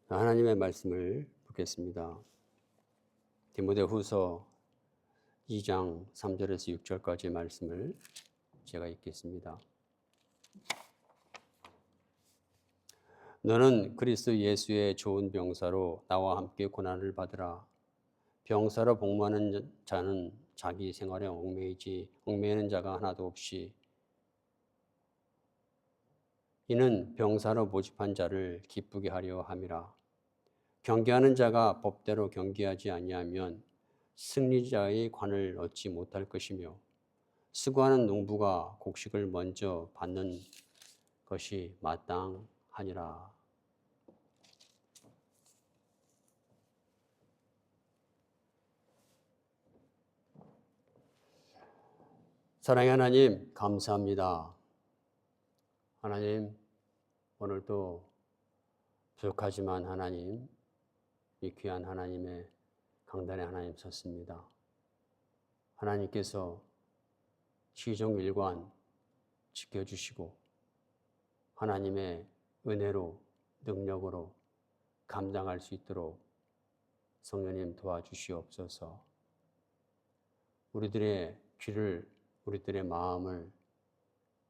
하나님의 말씀을 보겠습니다. 디모데후서 2장 3절에서 6절까지의 말씀을 제가 읽겠습니다. 너는 그리스도 예수의 좋은 병사로 나와 함께 고난을 받으라. 병사로 복무하는 자는 자기 생활에 얽매이는 자가 하나도 없이 이는 병사로 모집한 자를 기쁘게 하려 함이라. 경계하는 자가 법대로 경계하지 아니하면 승리자의 관을 얻지 못할 것이며 수고하는 농부가 곡식을 먼저 받는 것이 마땅하니라. 사랑의 하나님, 감사합니다. 하나님, 오늘도 부족하지만 하나님, 이 귀한 하나님의 강단에 하나님 섰습니다. 하나님께서 시종일관 지켜주시고 하나님의 은혜로 능력으로 감당할 수 있도록 성령님 도와주시옵소서. 우리들의 귀를, 우리들의 마음을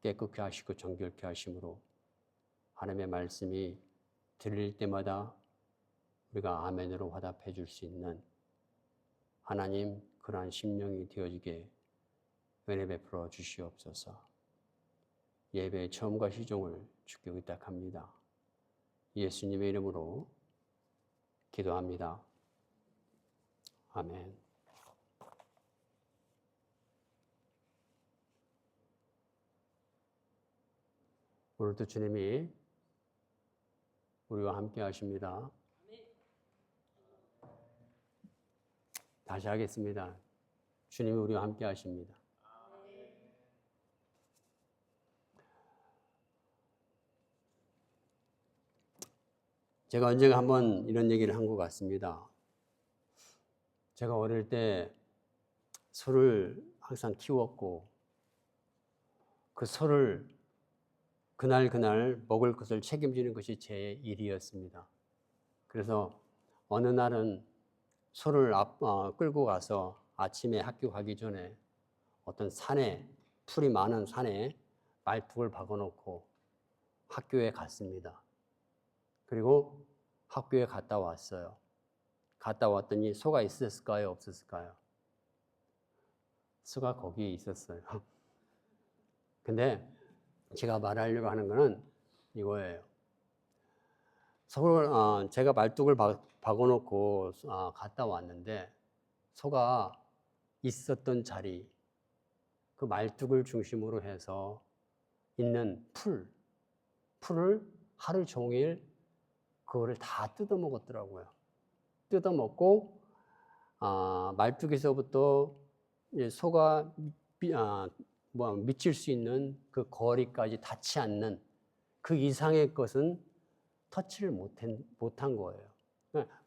깨끗게 하시고 정결케 하심으로 하나님의 말씀이 들릴 때마다 우리가 아멘으로 화답해 줄 수 있는 하나님 그러한 심령이 되어지게 은혜 베풀어 주시옵소서. 예배의 처음과 시종을 주께 의탁합니다. 예수님의 이름으로 기도합니다. 아멘. 오늘도 주님이 우리와 함께 하십니다. 다시 하겠습니다. 주님이 우리와 함께 하십니다. 제가 언젠가 한번 이런 얘기를 한 것 같습니다. 제가 어릴 때 소를 항상 키웠고 그 소를 그날 먹을 것을 책임지는 것이 제 일이었습니다. 그래서 어느 날은 소를 끌고 가서 아침에 학교 가기 전에 어떤 산에, 풀이 많은 산에 말뚝을 박아놓고 학교에 갔습니다. 그리고 학교에 갔다 왔어요. 갔다 왔더니 소가 있었을까요? 없었을까요? 소가 거기에 있었어요. 근데 제가 말하려고 하는 거는 이거예요. 소를, 제가 말뚝을 박아놓고 갔다 왔는데 소가 있었던 자리, 그 말뚝을 중심으로 해서 있는 풀을 하루 종일 그거를 다 뜯어먹었더라고요. 뜯어먹고 말뚝에서부터 소가 미칠 수 있는 그 거리까지 닿지 않는 그 이상의 것은 터치를 못한 거예요.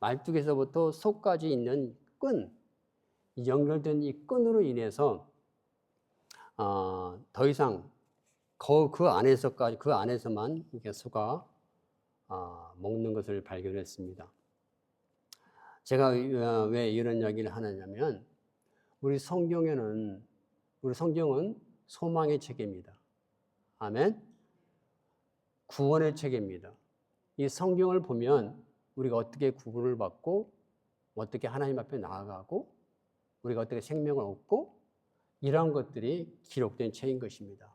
말뚝에서부터 소까지 있는 끈, 연결된 이 끈으로 인해서 더 이상 그 안에서만 이렇게 소가 먹는 것을 발견했습니다. 제가 왜 이런 이야기를 하느냐면 우리 성경은 소망의 책입니다. 아멘. 구원의 책입니다. 이 성경을 보면 우리가 어떻게 구원을 받고 어떻게 하나님 앞에 나아가고 우리가 어떻게 생명을 얻고 이러한 것들이 기록된 책인 것입니다.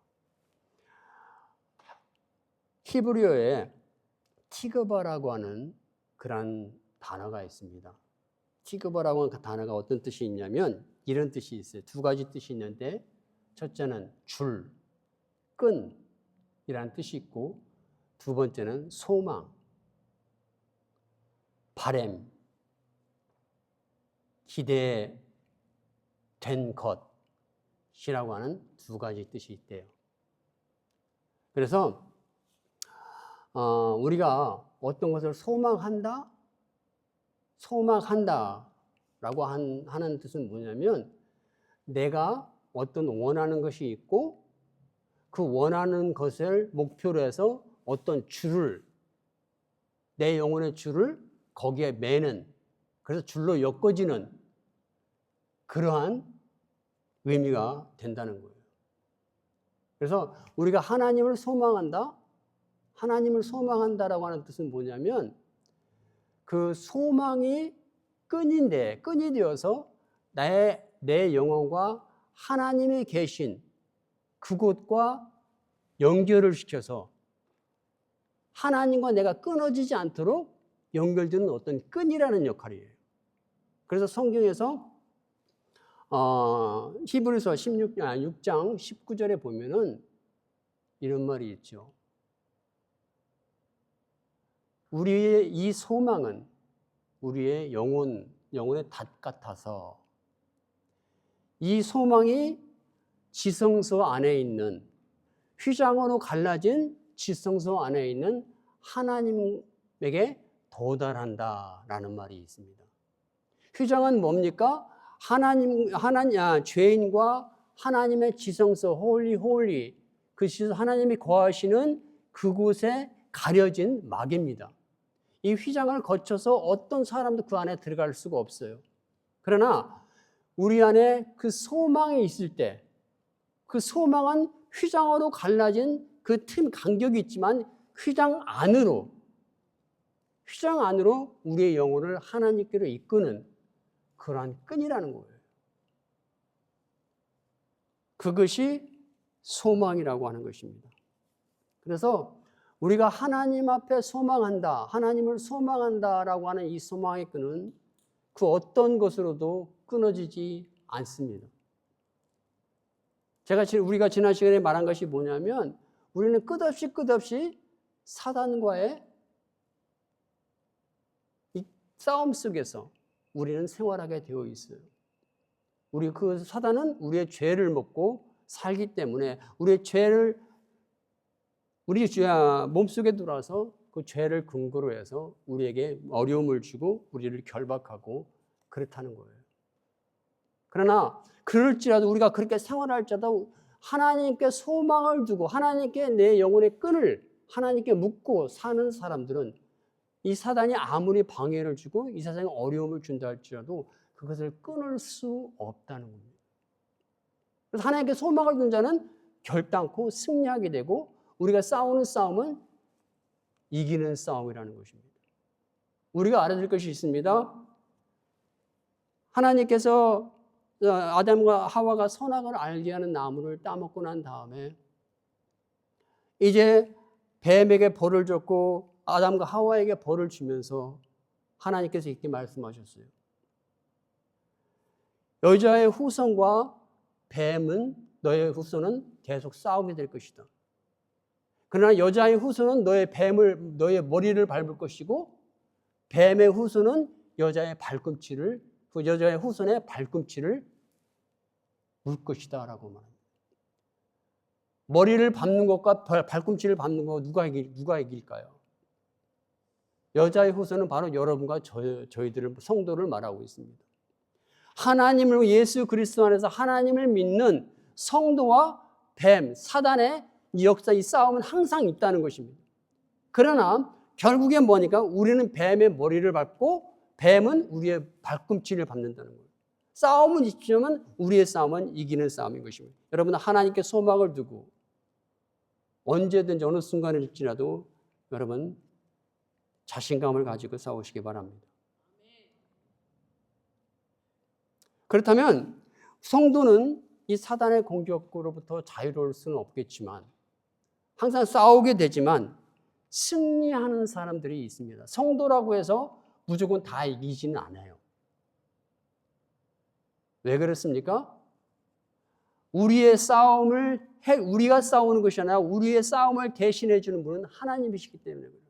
히브리어에 티그바라고 하는 그런 단어가 있습니다. 티그바라고 하는 그 단어가 어떤 뜻이 있냐면 이런 뜻이 있어요. 두 가지 뜻이 있는데 첫째는 줄, 끈이라는 뜻이 있고 두 번째는 소망, 바램, 기대된 것이라고 하는 두 가지 뜻이 있대요. 그래서 우리가 어떤 것을 소망한다라고 하는 뜻은 뭐냐면 내가 어떤 원하는 것이 있고 그 원하는 것을 목표로 해서 어떤 줄을 내 영혼의 줄을 거기에 매는, 그래서 줄로 엮어지는 그러한 의미가 된다는 거예요. 그래서 우리가 하나님을 소망한다? 하나님을 소망한다라고 하는 뜻은 뭐냐면 그 소망이 끈이 되어서 내 영혼과 하나님이 계신 그곳과 연결을 시켜서 하나님과 내가 끊어지지 않도록 연결되는 어떤 끈이라는 역할이에요. 그래서 성경에서 히브리서 6장 19절에 보면은 이런 말이 있죠. 우리의 이 소망은 우리의 영혼의 닷 같아서 이 소망이 지성소 안에 있는 휘장으로 갈라진 지성소 안에 있는 하나님에게 도달한다라는 말이 있습니다. 휘장은 뭡니까? 죄인과 하나님의 지성소 홀리 그 하나님이 거하시는 그곳에 가려진 막입니다. 이 휘장을 거쳐서 어떤 사람도 그 안에 들어갈 수가 없어요. 그러나 우리 안에 그 소망이 있을 때 그 소망은 휘장으로 갈라진 그 틈 간격이 있지만 휘장 안으로 우리의 영혼을 하나님께로 이끄는 그러한 끈이라는 거예요. 그것이 소망이라고 하는 것입니다. 그래서 우리가 하나님 앞에 소망한다, 하나님을 소망한다라고 하는 이 소망의 끈은 그 어떤 것으로도 끊어지지 않습니다. 우리가 지난 시간에 말한 것이 뭐냐면 우리는 끝없이 사단과의 이 싸움 속에서 우리는 생활하게 되어 있어요. 그 사단은 우리의 죄를 먹고 살기 때문에 우리의 죄를 우리 몸속에 들어와서 그 죄를 근거로 해서 우리에게 어려움을 주고 우리를 결박하고 그렇다는 거예요. 그러나 그럴지라도 우리가 그렇게 생활할지라도 하나님께 소망을 두고 하나님께 내 영혼의 끈을 하나님께 묶고 사는 사람들은 이 사단이 아무리 방해를 주고 이 세상에 어려움을 준다 할지라도 그것을 끊을 수 없다는 겁니다. 그래서 하나님께 소망을 둔 자는 결단코 승리하게 되고 우리가 싸우는 싸움은 이기는 싸움이라는 것입니다. 우리가 알아둘 것이 있습니다. 하나님께서 아담과 하와가 선악을 알게 하는 나무를 따먹고 난 다음에 이제 뱀에게 벌을 줬고 아담과 하와에게 벌을 주면서 하나님께서 이렇게 말씀하셨어요. 여자의 후손과 뱀은 너의 후손은 계속 싸우게 될 것이다. 그러나 여자의 후손은 너의 머리를 밟을 것이고 뱀의 후손은 여자의 후손의 발꿈치를 물 것이다 라고 말합니다. 머리를 밟는 것과 발꿈치를 밟는 것 누가 이길까요? 여자의 후손은 바로 여러분과 저희들을 성도를 말하고 있습니다. 하나님을 예수 그리스도 안에서 하나님을 믿는 성도와 뱀, 사단의 이 역사, 이 싸움은 항상 있다는 것입니다. 그러나 결국엔 뭐니까 우리는 뱀의 머리를 밟고 뱀은 우리의 발꿈치를 밟는다는 거예요. 싸움은 있지만 우리의 싸움은 이기는 싸움인 것입니다. 여러분 하나님께 소망을 두고 언제든지 어느 순간일지라도 여러분 자신감을 가지고 싸우시기 바랍니다. 그렇다면 성도는 이 사단의 공격으로부터 자유로울 수는 없겠지만 항상 싸우게 되지만 승리하는 사람들이 있습니다. 성도라고 해서 무조건 다 이기지는 않아요. 왜 그렇습니까? 우리가 싸우는 것이 아니라 우리의 싸움을 대신해 주는 분은 하나님이시기 때문에 그래요.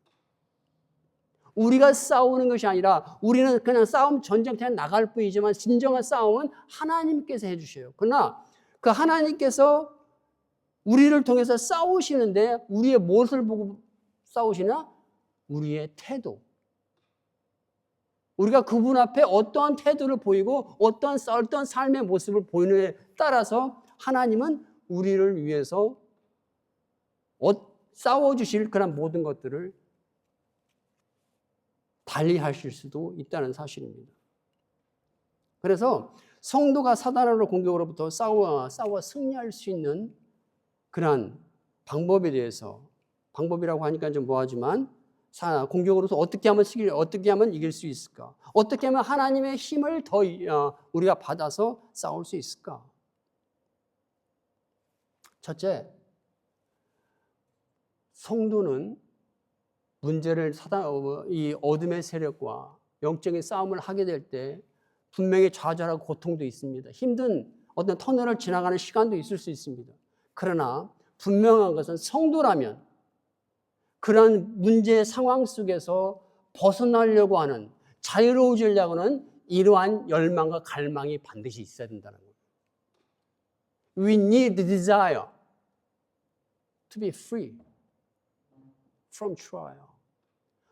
우리가 싸우는 것이 아니라 우리는 그냥 전쟁터에 나갈 뿐이지만 진정한 싸움은 하나님께서 해주셔요. 그러나 그 하나님께서 우리를 통해서 싸우시는데 우리의 무엇을 보고 싸우시나? 우리의 태도. 우리가 그분 앞에 어떠한 태도를 보이고 어떠한 삶의 모습을 보이느냐에 따라서 하나님은 우리를 위해서 싸워주실 그런 모든 것들을 발휘하실 수도 있다는 사실입니다. 그래서 성도가 사단으로 공격으로부터 싸워 승리할 수 있는 그러한 방법에 대해서, 방법이라고 하니까 좀 뭐하지만 공격으로서 어떻게 하면 이길 수 있을까? 어떻게 하면 하나님의 힘을 더 우리가 받아서 싸울 수 있을까? 첫째, 성도는 문제를 이 어둠의 세력과 영적인 싸움을 하게 될 때 분명히 좌절하고 고통도 있습니다. 힘든 어떤 터널을 지나가는 시간도 있을 수 있습니다. 그러나 분명한 것은 성도라면 그런 문제 상황 속에서 벗어나려고 하는, 자유로워지려고 하는 이러한 열망과 갈망이 반드시 있어야 된다는 거예요. We need the desire to be free from trial.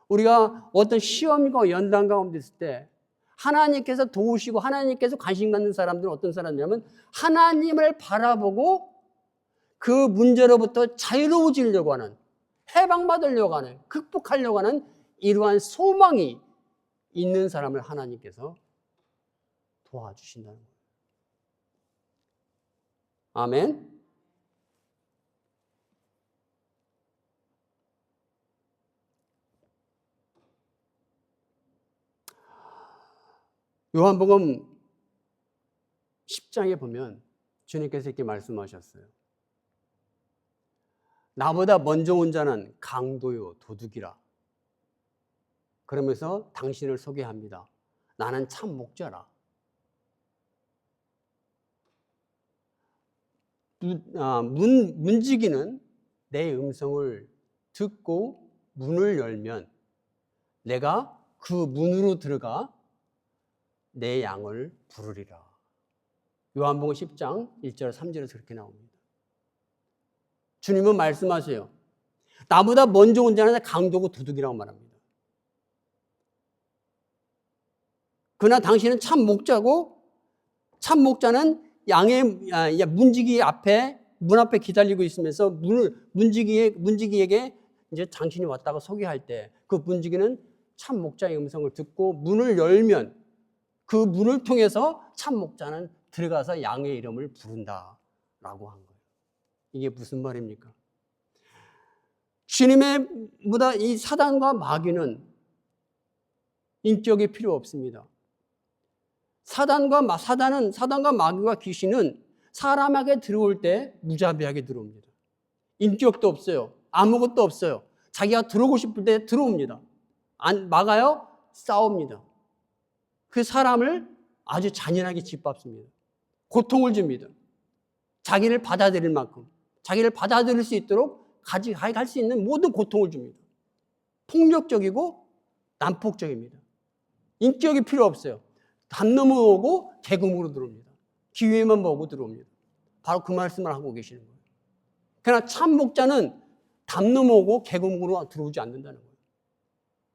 우리가 어떤 시험과 연단 가운데 있을 때 하나님께서 도우시고 하나님께서 관심 갖는 사람들은 어떤 사람이냐면 하나님을 바라보고 그 문제로부터 자유로워지려고 하는, 해방받으려고 하는, 극복하려고 하는 이러한 소망이 있는 사람을 하나님께서 도와주신다는 거예요. 아멘. 요한복음 10장에 보면 주님께서 이렇게 말씀하셨어요. 나보다 먼저 온 자는 강도요 도둑이라. 그러면서 당신을 소개합니다. 나는 참 목자라. 문지기는 내 음성을 듣고 문을 열면 내가 그 문으로 들어가 내 양을 부르리라. 요한복음 10장 1절 3절에서 그렇게 나옵니다. 주님은 말씀하세요. 나보다 먼저 온 자는 강도고 도둑이라고 말합니다. 그러나 당신은 참 목자고, 참 목자는 양의 문지기 앞에, 문 앞에 기다리고 있으면서 문지기에게 이제 당신이 왔다고 소개할 때 그 문지기는 참 목자의 음성을 듣고 문을 열면 그 문을 통해서 참 목자는 들어가서 양의 이름을 부른다라고 한 거예요. 이게 무슨 말입니까? 주님의보다 이 사단과 마귀는 인격이 필요 없습니다. 사단과 마귀와 귀신은 사람에게 들어올 때 무자비하게 들어옵니다. 인격도 없어요. 아무것도 없어요. 자기가 들어오고 싶을 때 들어옵니다. 안 막아요? 싸웁니다. 그 사람을 아주 잔인하게 짓밟습니다. 고통을 줍니다. 자기를 받아들일 만큼, 자기를 받아들일 수 있도록 갈 수 있는 모든 고통을 줍니다. 폭력적이고 난폭적입니다. 인격이 필요 없어요. 담 넘어오고 개구멍으로 들어옵니다. 기회만 보고 들어옵니다. 바로 그 말씀을 하고 계시는 거예요. 그러나 참 목자는 담 넘어오고 개구멍으로 들어오지 않는다는 거예요.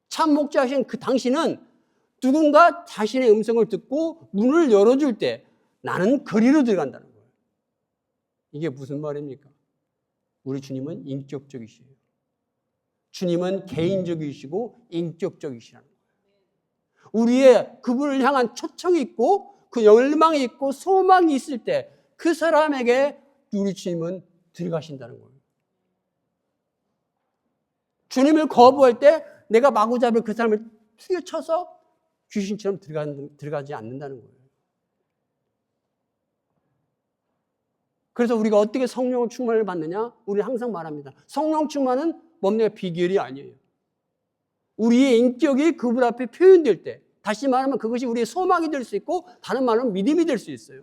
참 목자신 그 당신은 누군가 자신의 음성을 듣고 문을 열어줄 때 나는 거리로 들어간다는 거예요. 이게 무슨 말입니까? 우리 주님은 인격적이시에요. 주님은 개인적이시고 인격적이시라는 거예요. 우리의 그분을 향한 초청이 있고 그 열망이 있고 소망이 있을 때 그 사람에게 우리 주님은 들어가신다는 거예요. 주님을 거부할 때 내가 마구잡이로 그 사람을 휘쳐서 귀신처럼 들어가지 않는다는 거예요. 그래서 우리가 어떻게 성령 충만을 받느냐? 우리는 항상 말합니다. 성령 충만은 뭡니까? 비결이 아니에요. 우리의 인격이 그분 앞에 표현될 때, 다시 말하면 그것이 우리의 소망이 될 수 있고 다른 말로 믿음이 될 수 있어요.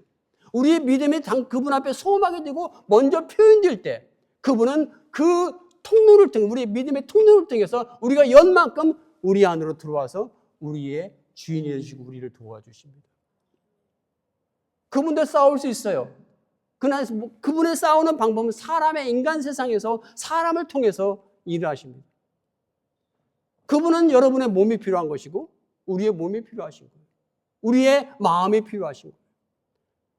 우리의 믿음이 그분 앞에 소망이 되고 먼저 표현될 때 그분은 그 통로를 통해, 우리의 믿음의 통로를 통해서 우리가 연 만큼 우리 안으로 들어와서 우리의 주인이 되시고 우리를 도와주십니다. 그분도 싸울 수 있어요. 그러나 그분의 싸우는 방법은 사람의 인간 세상에서 사람을 통해서 일을 하십니다. 그분은 여러분의 몸이 필요한 것이고 우리의 몸이 필요하신 거예요. 우리의 마음이 필요하신 거예요.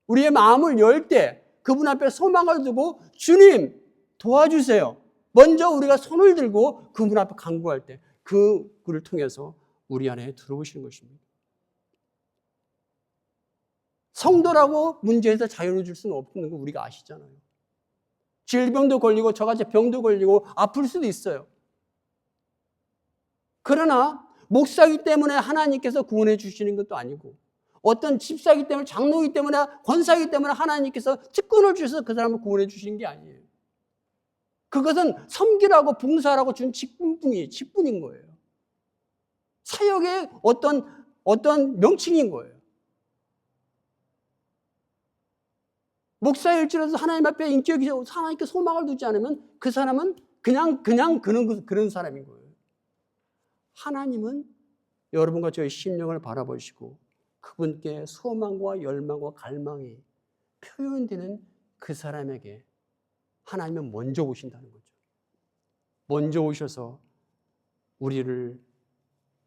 우리의 마음을 열 때 그분 앞에 소망을 두고 주님 도와주세요. 먼저 우리가 손을 들고 그분 앞에 간구할 때 그분을 통해서 우리 안에 들어오시는 것입니다. 성도라고 문제에서 자유로워질 수는 없는 거 우리가 아시잖아요. 질병도 걸리고 저같이 병도 걸리고 아플 수도 있어요. 그러나 목사이기 때문에 하나님께서 구원해 주시는 것도 아니고 어떤 집사이기 때문에 장로이기 때문에 권사이기 때문에 하나님께서 특권을 주셔서 그 사람을 구원해 주시는 게 아니에요. 그것은 섬기라고 봉사라고 준 직분인 거예요. 사역의 어떤 명칭인 거예요. 목사일지라도 하나님 앞에 인격이 하나님께 소망을 두지 않으면 그 사람은 그냥 그런 사람인 거예요. 하나님은 여러분과 저의 심령을 바라보시고 그분께 소망과 열망과 갈망이 표현되는 그 사람에게 하나님은 먼저 오신다는 거죠. 먼저 오셔서 우리를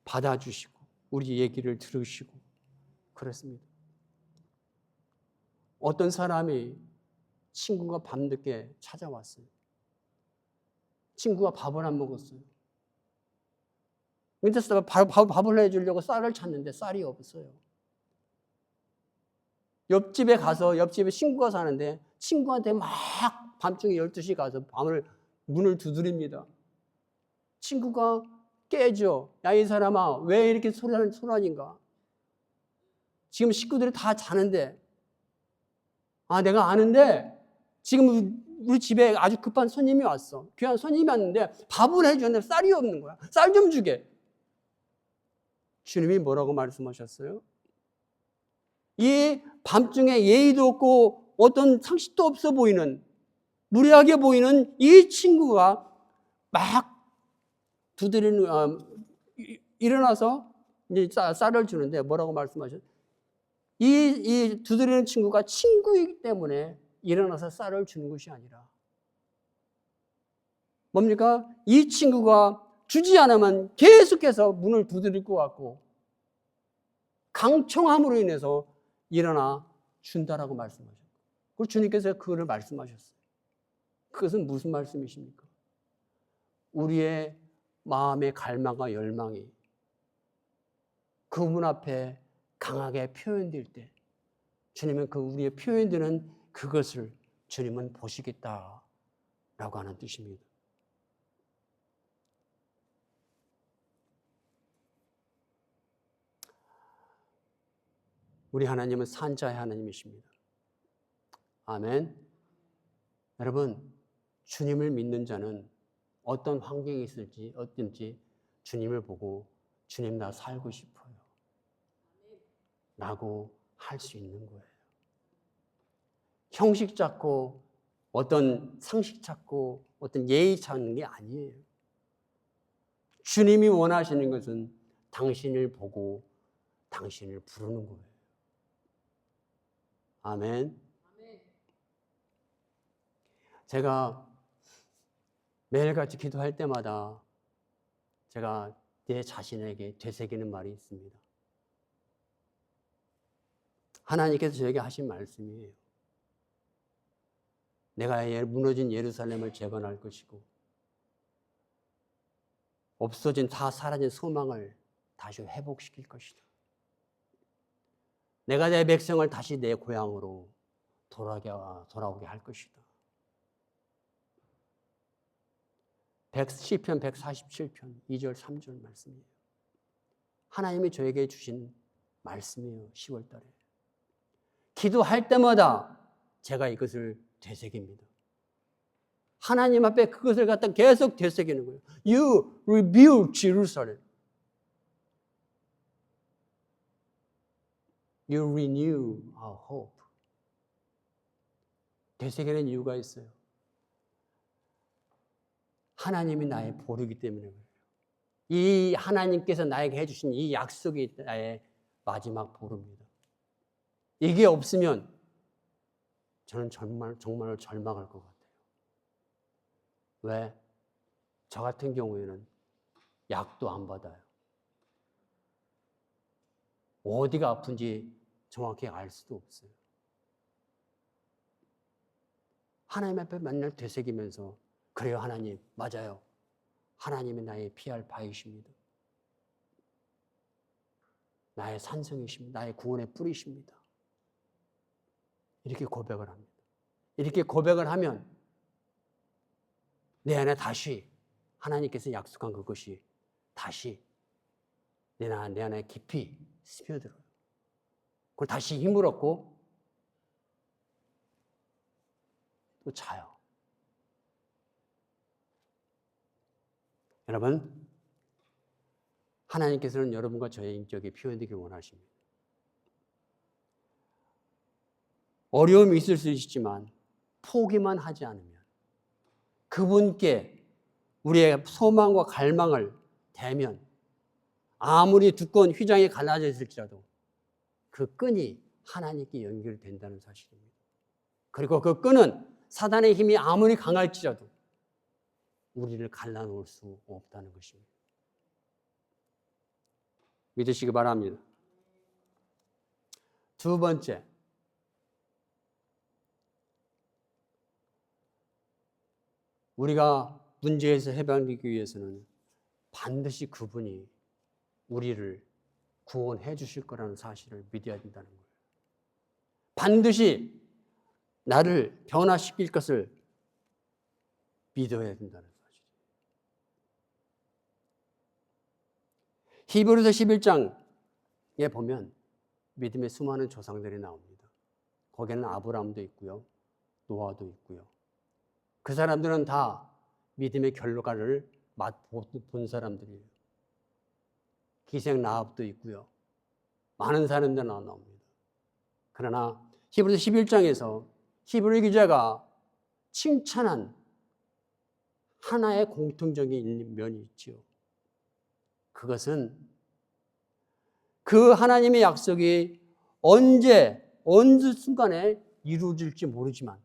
받아주시고 우리 얘기를 들으시고 그렇습니다. 어떤 사람이 친구가 밤늦게 찾아왔어요. 친구가 밥을 안 먹었어요. 그래서 밥을 해주려고 쌀을 찾는데 쌀이 없어요. 옆집에 친구가 사는데 친구한테 막 밤중에 12시 가서 문을 두드립니다. 친구가 깨죠. 야, 이 사람아, 왜 이렇게 소란인가? 지금 식구들이 다 자는데, 내가 아는데, 지금 우리 집에 아주 급한 손님이 왔어. 귀한 손님이 왔는데, 밥을 해주는데 쌀이 없는 거야. 쌀 좀 주게. 주님이 뭐라고 말씀하셨어요? 이 밤중에 예의도 없고 어떤 상식도 없어 보이는, 무례하게 보이는 이 친구가 막 일어나서 이제 쌀을 주는데 뭐라고 말씀하셨어요? 이 두드리는 친구가 친구이기 때문에 일어나서 쌀을 주는 것이 아니라 뭡니까? 이 친구가 주지 않으면 계속해서 문을 두드릴 것 같고 강청함으로 인해서 일어나 준다라고 말씀하셨어요. 그리고 주님께서 그거를 말씀하셨어요. 그것은 무슨 말씀이십니까? 우리의 마음의 갈망과 열망이 그분 앞에 강하게 표현될 때 주님은 그 우리의 표현되는 그것을 주님은 보시겠다라고 하는 뜻입니다. 우리 하나님은 산자의 하나님이십니다. 아멘. 여러분, 주님을 믿는 자는 어떤 환경이 있을지 어떤지 주님을 보고 주님 나 살고 싶어요 라고 할 수 있는 거예요. 형식 찾고 어떤 상식 찾고 어떤 예의 찾는 게 아니에요. 주님이 원하시는 것은 당신을 보고 당신을 부르는 거예요. 아멘. 제가 매일같이 기도할 때마다 제가 내 자신에게 되새기는 말이 있습니다. 하나님께서 저에게 하신 말씀이에요. 내가 무너진 예루살렘을 재건할 것이고 없어진 다 사라진 소망을 다시 회복시킬 것이다. 내가 내 백성을 다시 내 고향으로 돌아오게 할 것이다. 시편 147편 2절 3절 말씀이에요. 하나님이 저에게 주신 말씀이에요. 10월 달에. 기도할 때마다 제가 이것을 되새깁니다. 하나님 앞에 그것을 갖다 계속 되새기는 거예요. You rebuild Jerusalem. You renew our hope. 되새기는 이유가 있어요. 하나님이 나의 보루기 때문에 그래요. 이 하나님께서 나에게 해주신 이 약속이 나의 마지막 보루입니다. 이게 없으면 저는 정말 절망할 것 같아요. 왜? 저 같은 경우에는 약도 안 받아요. 어디가 아픈지 정확히 알 수도 없어요. 하나님 앞에 맨날 되새기면서 그래요, 하나님. 맞아요. 하나님이 나의 피할 바위십니다. 나의 산성이십니다. 나의 구원의 뿌리십니다. 이렇게 고백을 합니다. 이렇게 고백을 하면 내 안에 다시 하나님께서 약속한 그것이 다시 내 안에 깊이 스며들어요. 그걸 다시 힘을 얻고 또 자요. 여러분, 하나님께서는 여러분과 저의 인격이 표현되길 원하십니다. 어려움이 있을 수 있지만 포기만 하지 않으면 그분께 우리의 소망과 갈망을 대면 아무리 두꺼운 휘장이 갈라져 있을지라도 그 끈이 하나님께 연결된다는 사실입니다. 그리고 그 끈은 사단의 힘이 아무리 강할지라도 우리를 갈라놓을 수 없다는 것입니다. 믿으시기 바랍니다. 두 번째, 우리가 문제에서 해방되기 위해서는 반드시 그분이 우리를 구원해 주실 거라는 사실을 믿어야 된다는 거예요. 반드시 나를 변화시킬 것을 믿어야 된다는 사실이에요. 히브리서 11장에 보면 믿음의 수많은 조상들이 나옵니다. 거기에는 아브라함도 있고요. 노아도 있고요. 그 사람들은 다 믿음의 결과를 맛본 사람들이에요. 기생 라합도 있고요. 많은 사람들 나옵니다. 그러나 히브리서 11장에서 히브리 기자가 칭찬한 하나의 공통적인 면이 있지요. 그것은 그 하나님의 약속이 언제 어느 순간에 이루어질지 모르지만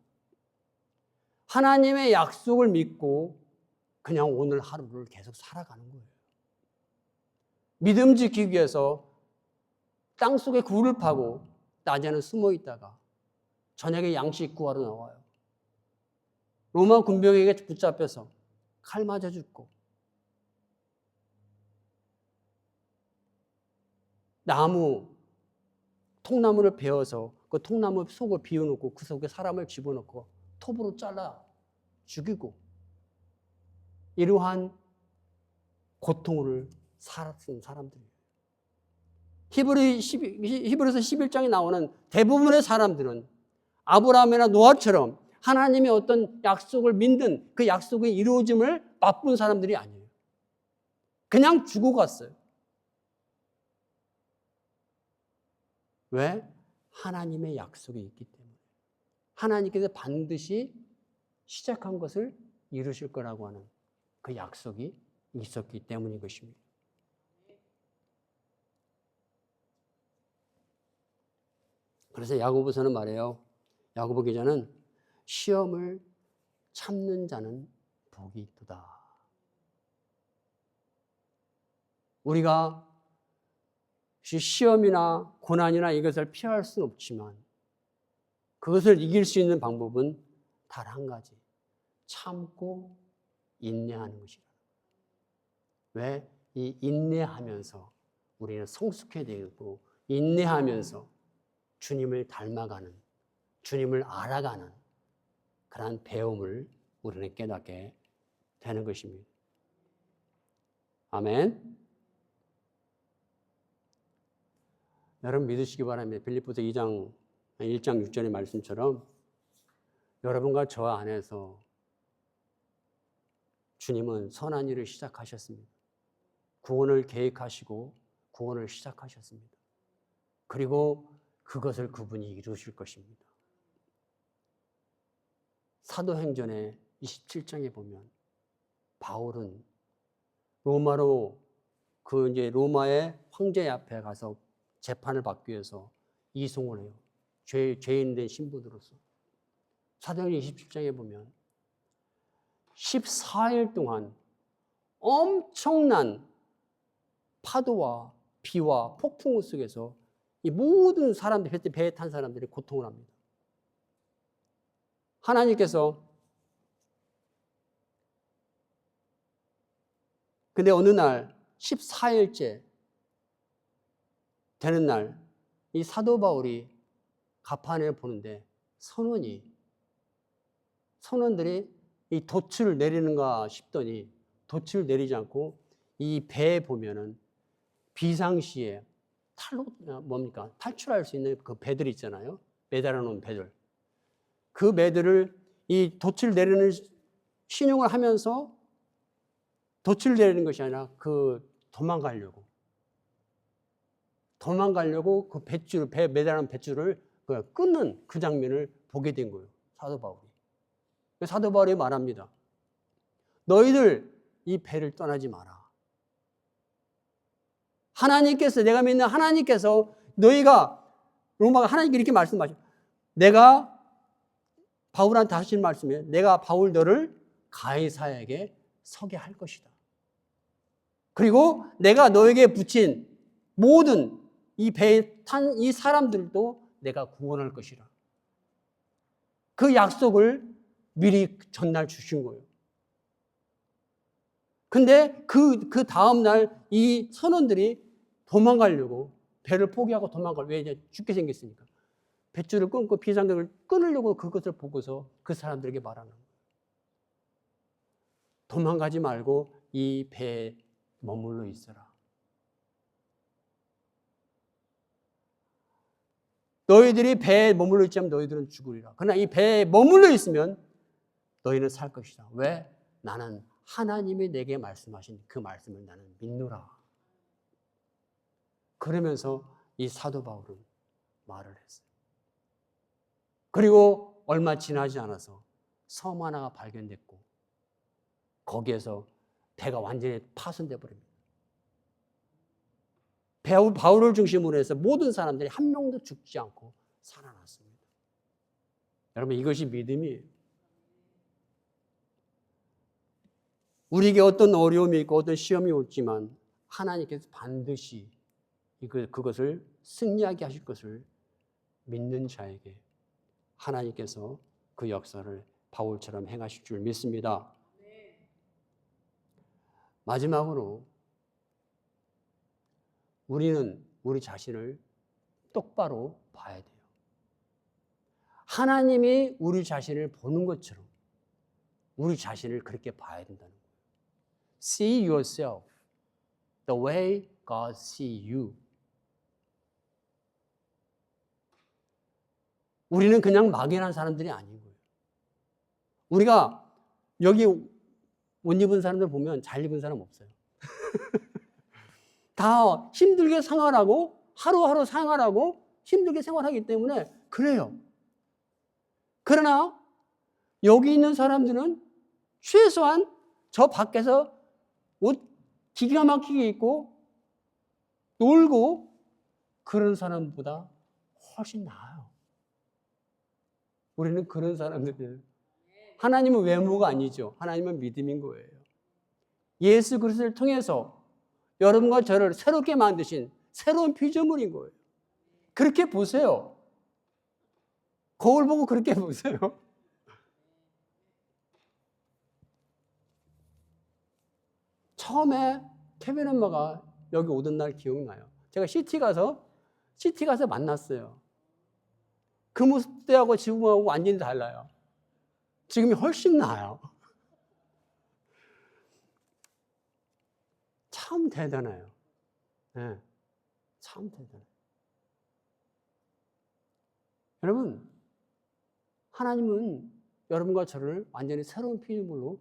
하나님의 약속을 믿고 그냥 오늘 하루를 계속 살아가는 거예요. 믿음 지키기 위해서 땅속에 굴을 파고 낮에는 숨어 있다가 저녁에 양식 구하러 나와요. 로마 군병에게 붙잡혀서 칼 맞아 죽고 통나무를 베어서 그 통나무 속을 비워놓고 그 속에 사람을 집어넣고 톱으로 잘라 죽이고 이러한 고통을 살았던 사람들이에요. 히브리서 11장에 나오는 대부분의 사람들은 아브라함이나 노아처럼 하나님의 어떤 약속을 믿는 그 약속의 이루어짐을 맛본 사람들이 아니에요. 그냥 죽어갔어요. 왜? 하나님의 약속이 있기 때문에. 하나님께서 반드시 시작한 것을 이루실 거라고 하는 그 약속이 있었기 때문인 것입니다. 그래서 야고보서는 말해요. 야고보 기자는 시험을 참는 자는 복이 있도다. 우리가 시험이나 고난이나 이것을 피할 수는 없지만 그것을 이길 수 있는 방법은 단 한 가지. 참고 인내하는 것이다. 왜? 이 인내하면서 우리는 성숙해야 되고 인내하면서 주님을 닮아가는, 주님을 알아가는 그러한 배움을 우리는 깨닫게 되는 것입니다. 아멘. 여러분 믿으시기 바랍니다. 빌립보서 1장 6절의 말씀처럼 여러분과 저 안에서 주님은 선한 일을 시작하셨습니다. 구원을 계획하시고 구원을 시작하셨습니다. 그리고 그것을 그분이 이루실 것입니다. 사도행전의 27장에 보면 바울은 로마의 황제 앞에 가서 재판을 받기 위해서 이송을 해요. 죄인된 신부들로서. 사도행전 27장에 보면 14일 동안 엄청난 파도와 비와 폭풍 속에서 이 모든 사람들, 배에 탄 사람들이 고통을 합니다. 하나님께서 근데 어느 날 14일째 되는 날 이 사도 바울이 가판에 보는데 선원들이 이 돛을 내리는가 싶더니 돛을 내리지 않고 이 배에 보면은 비상시에 탈출할 수 있는 그 배들 있잖아요. 매달아 놓은 배들. 그 배들을 이 돛을 내리는 신용을 하면서 돛을 내리는 것이 아니라 도망가려고 그 배 매달아 놓은 뱃줄을 끊는 그 장면을 보게 된 거예요. 사도 바울이. 사도 바울이 말합니다. 너희들 이 배를 떠나지 마라. 내가 믿는 하나님께서 너희가 로마가 하나님께 이렇게 말씀하십니다. 내가 바울한테 하신 말씀이에요. 내가 바울 너를 가이사에게 서게 할 것이다. 그리고 내가 너에게 붙인 모든 이 배에 탄 이 사람들도 내가 구원할 것이라. 그 약속을 미리 전날 주신 거예요. 근데 그 다음날 이 선원들이 도망가려고 배를 포기하고 왜 이제 죽게 생겼으니까. 뱃줄을 끊고 비상등을 끊으려고 그것을 보고서 그 사람들에게 말하는 거예요. 도망가지 말고 이 배에 머물러 있어라. 너희들이 배에 머물러 있지 않으면 너희들은 죽으리라. 그러나 이 배에 머물러 있으면 너희는 살 것이다. 왜? 나는 하나님이 내게 말씀하신 그 말씀을 나는 믿노라. 그러면서 이 사도 바울은 말을 했어요. 그리고 얼마 지나지 않아서 섬 하나가 발견됐고 거기에서 배가 완전히 파손돼 버립니다. 바울을 중심으로 해서 모든 사람들이 한 명도 죽지 않고 살아났습니다. 여러분, 이것이 믿음이에요. 우리에게 어떤 어려움이 있고 어떤 시험이 올지만 하나님께서 반드시 그것을 승리하게 하실 것을 믿는 자에게 하나님께서 그 역사를 바울처럼 행하실 줄 믿습니다. 마지막으로 우리는 우리 자신을 똑바로 봐야 돼요. 하나님이 우리 자신을 보는 것처럼 우리 자신을 그렇게 봐야 된다는 거예요. See yourself the way God sees you. 우리는 그냥 막연한 사람들이 아닌 거예요. 우리가 여기 옷 입은 사람들 보면 잘 입은 사람 없어요. 다 힘들게 생활하고 하루하루 생활하고 힘들게 생활하기 때문에 그래요. 그러나 여기 있는 사람들은 최소한 저 밖에서 옷 기가 막히게 입고 놀고 그런 사람보다 훨씬 나아요. 우리는 그런 사람들이에요. 하나님은 외모가 아니죠. 하나님은 믿음인 거예요. 예수 그리스도를 통해서 여러분과 저를 새롭게 만드신 새로운 피조물인 거예요. 그렇게 보세요. 거울 보고 그렇게 보세요. 처음에 케빈 엄마가 여기 오던 날 기억나요. 제가 CT 가서 만났어요. 그 모습 때하고 지금하고 완전히 달라요. 지금이 훨씬 나아요. 참 대단해요. 네, 참 대단해요. 여러분, 하나님은 여러분과 저를 완전히 새로운 피조물로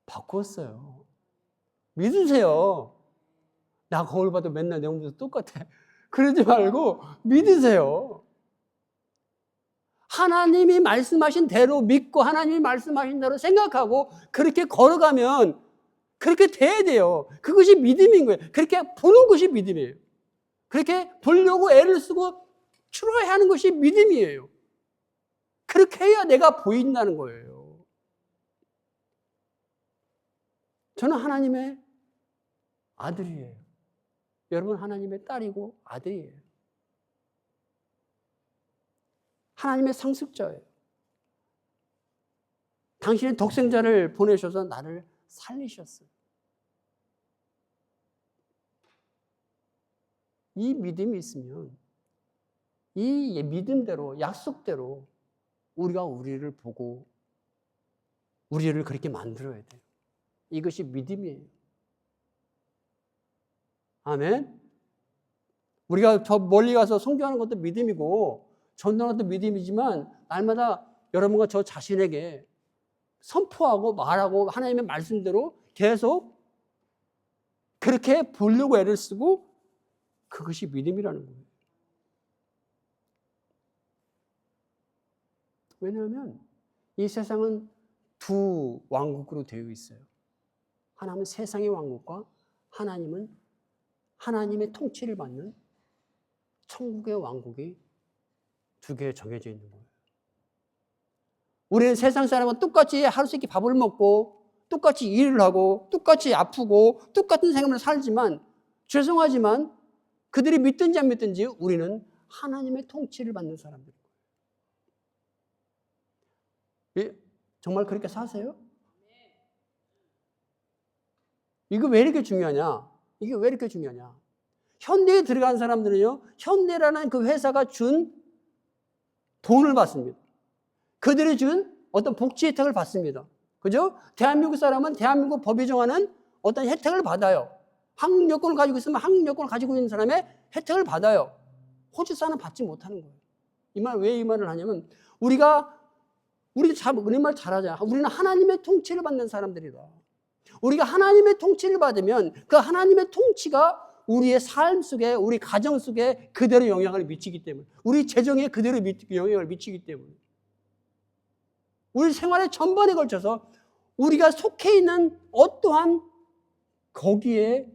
바꿨어요. 믿으세요. 나 거울 봐도 맨날 내 몸도 똑같아. 그러지 말고 믿으세요. 하나님이 말씀하신 대로 믿고 하나님이 말씀하신 대로 생각하고 그렇게 걸어가면 그렇게 돼야 돼요. 그것이 믿음인 거예요. 그렇게 보는 것이 믿음이에요. 그렇게 보려고 애를 쓰고 추로해야 하는 것이 믿음이에요. 그렇게 해야 내가 보인다는 거예요. 저는 하나님의 아들이에요. 여러분 하나님의 딸이고 아들이에요. 하나님의 상습자예요. 당신의 독생자를 보내셔서 나를 살리셨어요. 이 믿음이 있으면 이 믿음대로, 약속대로 우리가 우리를 보고 우리를 그렇게 만들어야 돼요. 이것이 믿음이에요. 아멘? 우리가 저 멀리 가서 선교하는 것도 믿음이고 전도하는 것도 믿음이지만 날마다 여러분과 저 자신에게 선포하고 말하고 하나님의 말씀대로 계속 그렇게 보려고 애를 쓰고 그것이 믿음이라는 거예요. 왜냐하면 이 세상은 두 왕국으로 되어 있어요. 하나는 세상의 왕국과 하나님은 하나님의 통치를 받는 천국의 왕국이 두 개 정해져 있는 거예요. 우리는 세상 사람은 똑같이 하루세끼 밥을 먹고 똑같이 일을 하고 똑같이 아프고 똑같은 생활을 살지만 죄송하지만 그들이 믿든지 안 믿든지 우리는 하나님의 통치를 받는 사람들이에요. 정말 그렇게 사세요? 이거 왜 이렇게 중요하냐? 이게 왜 이렇게 중요하냐? 현대에 들어간 사람들은요, 현대라는 그 회사가 준 돈을 받습니다. 그들이 준 어떤 복지 혜택을 받습니다. 그죠? 대한민국 사람은 대한민국 법이 정하는 어떤 혜택을 받아요. 한국 여권을 가지고 있으면 한국 여권을 가지고 있는 사람의 혜택을 받아요. 호주 사람은 받지 못하는 거예요. 왜 이 말을 하냐면, 우리 말 잘하잖아요. 우리는 하나님의 통치를 받는 사람들이다. 우리가 하나님의 통치를 받으면 그 하나님의 통치가 우리의 삶 속에, 우리 가정 속에 그대로 영향을 미치기 때문에, 우리 재정에 그대로 영향을 미치기 때문에, 우리 생활의 전반에 걸쳐서 우리가 속해 있는 어떠한 거기에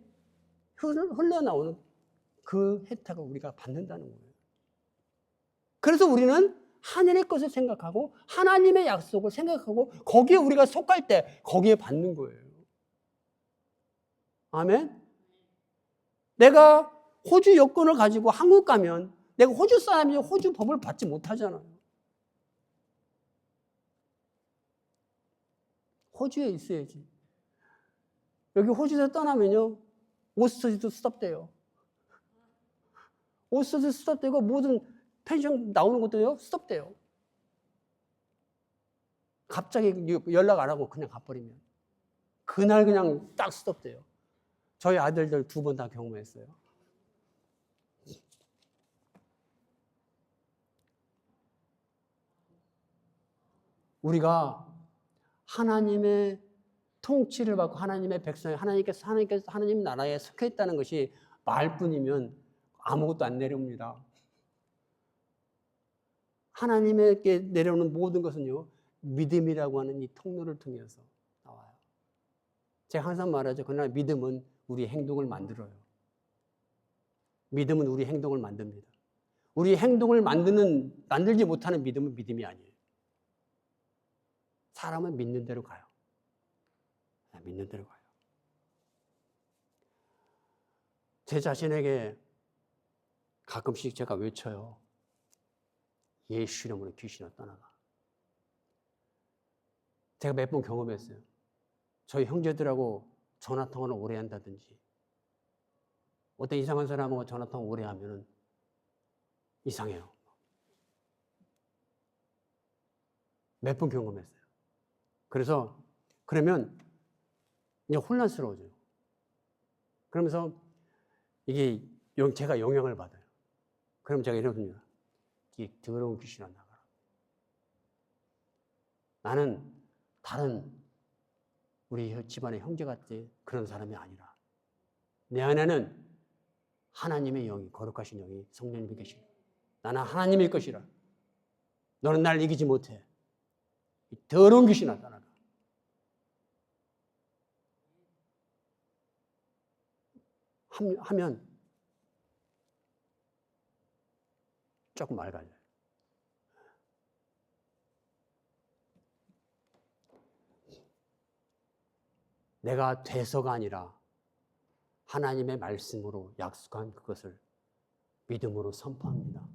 흘러나오는 그 혜택을 우리가 받는다는 거예요. 그래서 우리는 하늘의 것을 생각하고 하나님의 약속을 생각하고 거기에 우리가 속할 때 거기에 받는 거예요. 아멘? 내가 호주 여권을 가지고 한국 가면 내가 호주 사람이 호주 법을 받지 못하잖아요. 호주에 있어야지. 여기 호주에서 떠나면요, 오스터디도 스톱돼요. 오스터디 스톱되고 모든 펜션 나오는 것도요, 스톱돼요. 갑자기 연락 안 하고 그냥 가버리면. 그날 그냥 딱 스톱돼요. 저희 아들들 2번 다 경험했어요. 우리가 하나님의 통치를 받고 하나님의 백성, 하나님께서 하나님 나라에 속해 있다는 것이 말뿐이면 아무것도 안 내려옵니다. 하나님에게 내려오는 모든 것은요, 믿음이라고 하는 이 통로를 통해서 나와요. 제가 항상 말하죠. 그러나 믿음은 우리 행동을 만들어요. 믿음은 우리 행동을 만듭니다. 우리 행동을 만들지 못하는 믿음은 믿음이 아니에요. 사람은 믿는 대로 가요. 믿는 대로 가요. 제 자신에게 가끔씩 제가 외쳐요. 예수 이름으로 귀신아 떠나가. 제가 몇 번 경험했어요. 저희 형제들하고 전화통화를 오래 한다든지 어떤 이상한 사람하고 전화통화 오래 하면은 이상해요. 몇 번 경험했어요. 그러면 이제 혼란스러워져요. 그러면서 이게 제가 영향을 받아요. 그럼 제가 이러거든요. 이 더러운 귀신아 나가라. 나는 다른 우리 집안의 형제 같은 그런 사람이 아니라 내 안에는 하나님의 영이, 거룩하신 영이 성령님이 계시고 나는 하나님일 것이라. 너는 날 이기지 못해. 이 더러운 귀신아 떠나가. 하면 조금 맑아져요. 내가 돼서가 아니라 하나님의 말씀으로 약속한 그것을 믿음으로 선포합니다.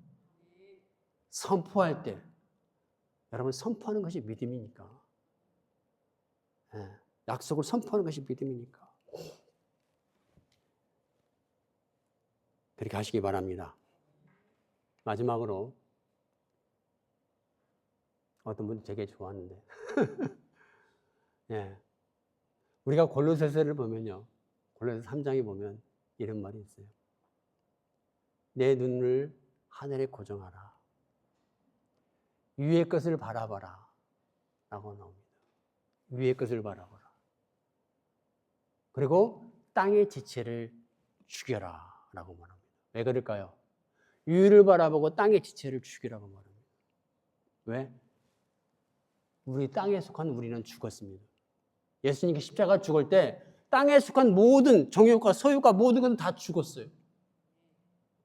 선포할 때 여러분 선포하는 것이 믿음이니까. 약속을 선포하는 것이 믿음이니까. 그렇게 하시기 바랍니다. 마지막으로 어떤 분 되게 좋아하는데 예. 우리가 골로새서를 보면요. 골로새 3장에 보면 이런 말이 있어요. 내 눈을 하늘에 고정하라. 위의 것을 바라봐라. 라고 나옵니다. 위의 것을 바라봐라. 그리고 땅의 지체를 죽여라. 라고 말합니다. 왜 그럴까요? 위를 바라보고 땅의 지체를 죽이라고 말합니다. 왜? 우리 땅에 속한 우리는 죽었습니다. 예수님께 십자가 죽을 때 땅에 속한 모든 정욕과 소욕과 모든 것은 다 죽었어요.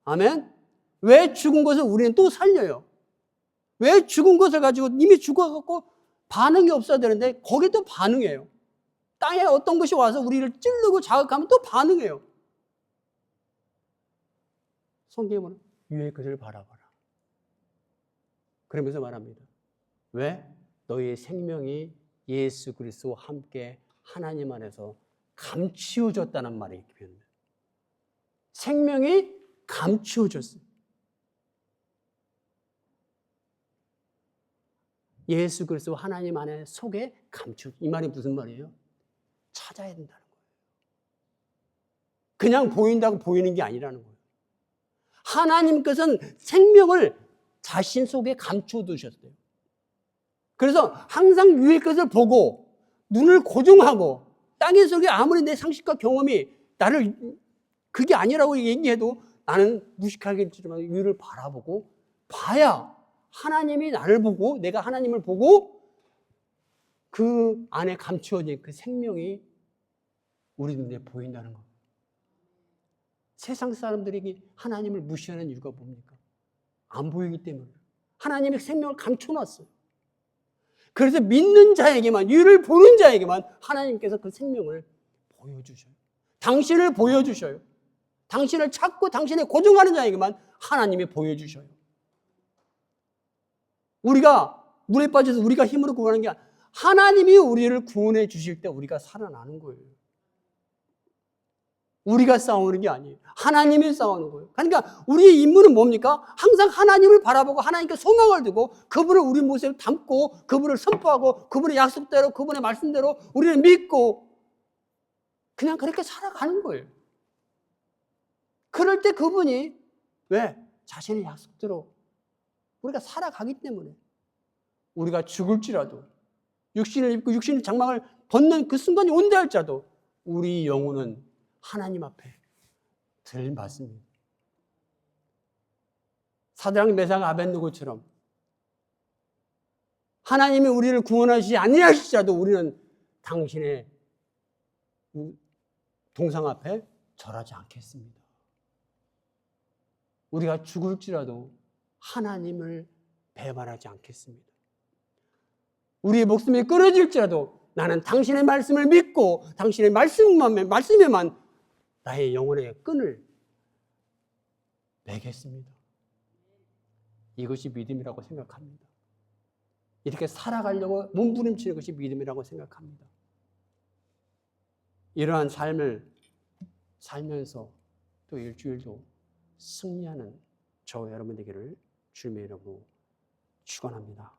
아멘? 왜 죽은 것을 우리는 또 살려요? 왜 죽은 것을 가지고 이미 죽어갖고 반응이 없어야 되는데 거기에 또 반응해요. 땅에 어떤 것이 와서 우리를 찌르고 자극하면 또 반응해요. 성경에 보면 위의 것을 바라봐라. 그러면서 말합니다. 왜? 너희의 생명이 예수 그리스도와 함께 하나님 안에서 감추어졌다는 말이 표현돼요. 생명이 감추어졌어요. 예수 그리스도 하나님 안에 속에 감추. 이 말이 무슨 말이에요? 찾아야 된다는 거예요. 그냥 보인다고 보이는 게 아니라는 거예요. 하나님께서는 생명을 자신 속에 감추어 두셨어요. 그래서 항상 위의 것을 보고 눈을 고정하고 땅의 속에 아무리 내 상식과 경험이 나를 그게 아니라고 얘기해도 나는 무식하겠지만 위를 바라보고 봐야 하나님이 나를 보고 내가 하나님을 보고 그 안에 감추어진 그 생명이 우리 눈에 보인다는 것. 세상 사람들에게 하나님을 무시하는 이유가 뭡니까? 안 보이기 때문에. 하나님의 생명을 감춰놨어요. 그래서 믿는 자에게만, 위를 보는 자에게만 하나님께서 그 생명을 보여주셔요. 당신을 보여주셔요. 당신을 찾고 당신에 고정하는 자에게만 하나님이 보여주셔요. 우리가 물에 빠져서 우리가 힘으로 구원하는 게 아니라 하나님이 우리를 구원해 주실 때 우리가 살아나는 거예요. 우리가 싸우는 게 아니에요. 하나님이 싸우는 거예요. 그러니까 우리의 임무는 뭡니까? 항상 하나님을 바라보고 하나님께 소망을 두고 그분을 우리 모습에 담고 그분을 선포하고 그분의 약속대로 그분의 말씀대로 우리를 믿고 그냥 그렇게 살아가는 거예요. 그럴 때 그분이 왜? 자신의 약속대로 우리가 살아가기 때문에 우리가 죽을지라도 육신을 입고 육신의 장막을 벗는 그 순간이 온다 할지라도 우리 영혼은 하나님 앞에 들맞습니다. 사드락 메삭 아벳느고처럼 하나님이 우리를 구원하시지 아니하실지라도 우리는 당신의 동상 앞에 절하지 않겠습니다. 우리가 죽을지라도 하나님을 배반하지 않겠습니다. 우리의 목숨이 끊어질지라도 나는 당신의 말씀을 믿고 당신의 말씀에만 나의 영혼의 끈을 매겠습니다. 이것이 믿음이라고 생각합니다. 이렇게 살아가려고 몸부림치는 것이 믿음이라고 생각합니다. 이러한 삶을 살면서 또 일주일도 승리하는 저와 여러분 되기를 주님의 이름으로 축원합니다.